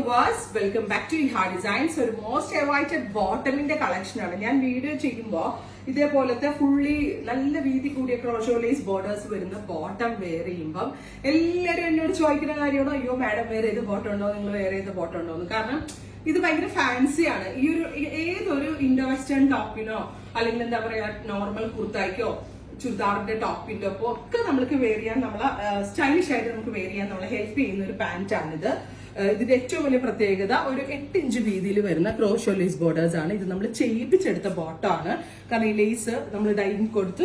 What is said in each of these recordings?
Viewers, welcome back to Iha designs. ഒരു most awaited ബോട്ടമിന്റെ collection ആണ്. ഞാൻ വീഡിയോ ചെയ്യുമ്പോൾ ഇതേപോലത്തെ ഫുള്ളി നല്ല വീതി കൂടിയ ക്രോഷോ ലേസ് ബോർഡേഴ്സ് വരുന്ന ബോട്ടം വെയർ ചെയ്യുമ്പോൾ എല്ലാവരും എന്നോട് ചോദിക്കുന്ന കാര്യമാണോ, അയ്യോ മാഡം വേറെ ഏത് ബോട്ടം ഉണ്ടോ, നിങ്ങൾ വേറെ ഏത് ബോട്ടം ഉണ്ടോ എന്ന്. കാരണം ഇത് ഭയങ്കര ഫാൻസിയാണ്. ഈ ഒരു ഏതൊരു ഇൻഡോ വെസ്റ്റേൺ ടോപ്പിനോ അല്ലെങ്കിൽ എന്താ പറയാ നോർമൽ കുർത്തായിക്കോ ചുരിദാറിന്റെ ടോപ്പിന്റെ ഒപ്പം ഒക്കെ നമുക്ക് വെയർ ചെയ്യാൻ, നമ്മളെ സ്റ്റൈലിഷ് ആയിട്ട് നമുക്ക് വെയർ ചെയ്യാൻ നമ്മളെ ഹെൽപ്പ് ചെയ്യുന്ന ഒരു പാന്റാണിത്. ഇതിന്റെ ഏറ്റവും വലിയ പ്രത്യേകത ഒരു 8 ഇഞ്ച് വീതിയിൽ വരുന്ന ക്രോഷോ ലേസ് ബോർഡേഴ്സ് ആണ്. ഇത് നമ്മൾ ചെയ്യിപ്പിച്ചെടുത്ത ബോട്ടമാണ്. കാരണം ഈ ലേസ് നമ്മൾ ഡൈയിങ് കൊടുത്ത്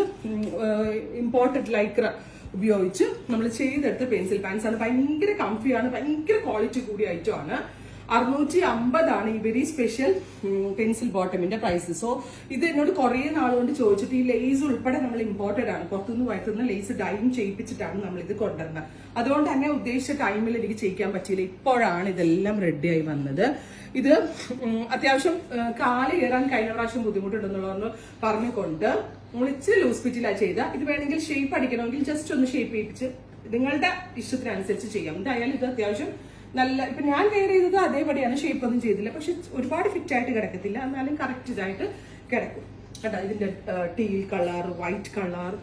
ഇമ്പോർട്ടഡ് ലൈക്ര ഉപയോഗിച്ച് നമ്മൾ ചെയ്തെടുത്ത പെൻസിൽ പാൻസ് ആണ്. ഭയങ്കര കംഫിയാണ്, ഭയങ്കര ക്വാളിറ്റി കൂടിയ ഐറ്റം ആണ്. 650 ഈ വെരി സ്പെഷ്യൽ പെൻസിൽ ബോട്ടമിന്റെ പ്രൈസ്. സോ ഇത് എന്നോട് കുറെ നാളുകൊണ്ട് ചോദിച്ചിട്ട് ഈ ലേസ് ഉൾപ്പെടെ നമ്മൾ ഇമ്പോർട്ടഡ് ആണ്, പുറത്തുനിന്ന് വരുത്തുന്ന ലേസ് ഡൈയിങ് ചെയ്യിപ്പിച്ചിട്ടാണ് നമ്മൾ ഇത് കൊണ്ടുവരുന്നത്. അതുകൊണ്ട് തന്നെ ഉദ്ദേശിച്ച ടൈമിൽ എനിക്ക് ചെയ്യിക്കാൻ പറ്റിയില്ല. ഇപ്പോഴാണ് ഇതെല്ലാം റെഡിയായി വന്നത്. ഇത് അത്യാവശ്യം കാല് കയറാൻ കഴിഞ്ഞ പ്രാവശ്യം ബുദ്ധിമുട്ടുണ്ടെന്നുള്ളതെന്ന് പറഞ്ഞുകൊണ്ട് നമ്മൾ ഇച്ചിരി ലൂസ് ഫിറ്റിലാണ് ചെയ്ത. ഇത് വേണമെങ്കിൽ ഷേപ്പ് അടിക്കണമെങ്കിൽ ജസ്റ്റ് ഒന്ന് ഷേപ്പ് ചെയ്യിപ്പിച്ച് നിങ്ങളുടെ ഇഷ്ടത്തിനനുസരിച്ച് ചെയ്യാം. എന്തായാലും ഇത് അത്യാവശ്യം നല്ല, ഇപ്പൊ ഞാൻ വെയർ ചെയ്തത് അതേപടിയാണ്, ഷേപ്പ് ഒന്നും ചെയ്തില്ല. പക്ഷെ ഒരുപാട് ഫിറ്റ് ആയിട്ട് കിടക്കത്തില്ല, എന്നാലും കറക്റ്റ് ഇതായിട്ട് കിടക്കും കേട്ടോ. ഇതിന്റെ teal colour, white colour,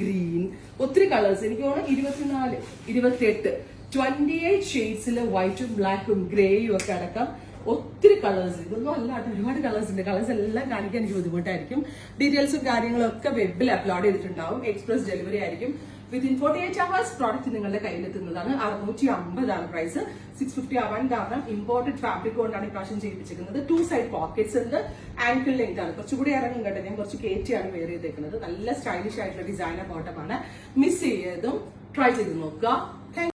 green, ഒത്തിരി കളേഴ്സ്. എനിക്ക് തോന്നുന്നു 24, 28, 28 ഷെയ്ഡ്സിൽ വൈറ്റും ബ്ലാക്കും ഗ്രേയും ഒക്കെ അടക്കം ഒത്തിരി കളേഴ്സ്. ഇതൊന്നും അല്ലാണ്ട് ഒരുപാട് കളേഴ്സ് ഉണ്ട്. കളേഴ്സ് എല്ലാം കാണിക്കാൻ എനിക്ക് ബുദ്ധിമുട്ടായിരിക്കും. ഡീറ്റെയിൽസും കാര്യങ്ങളും ഒക്കെ വെബിൽ അപ്ലോഡ് ചെയ്തിട്ടുണ്ടാവും. എക്സ്പ്രസ് ഡെലിവറി ആയിരിക്കും. വിത്തിൻ 48 hours പ്രോഡക്റ്റ് നിങ്ങളുടെ കയ്യിലെത്തുന്നതാണ്. 650 പ്രൈസ്. 650 ആവാൻ കാരണം ഇമ്പോർട്ടഡ് ഫാബ്രിക് കൊണ്ടാണ് ഇപ്രാവശ്യം ചെയ്യിപ്പിച്ചിരിക്കുന്നത്. 2 സൈഡ് പോക്കറ്റ്സ് ഉണ്ട്. ആങ്കിൾ ലെങ്ത് ആണ്. കുറച്ചുകൂടി ഇറങ്ങും കേട്ടോ. ഞാൻ കുറച്ച് കയറ്റിയാണ് വെയർ ചെയ്തേക്കുന്നത്. നല്ല സ്റ്റൈലിഷ് ആയിട്ടുള്ള ഡിസൈനർ ബോട്ടമാണ്. മിസ് ചെയ്തതും ട്രൈ ചെയ്ത് നോക്കുക.